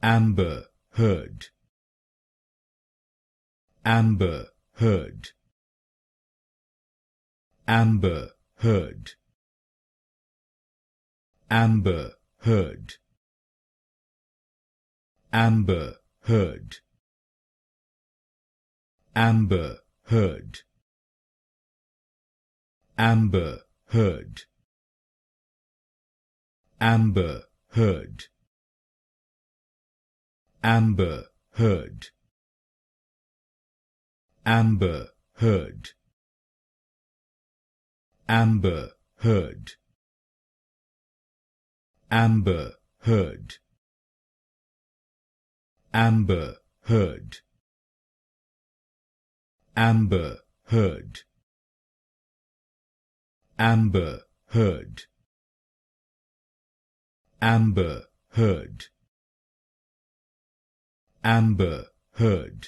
amber heard, amber heard, amber heard, amber heard, amber heard, amber heard, amber heard, amber heard, amber heard, amber heard, amber heard, amber heard, amber heard, amber heard, amber heard, amber heard, amber heard,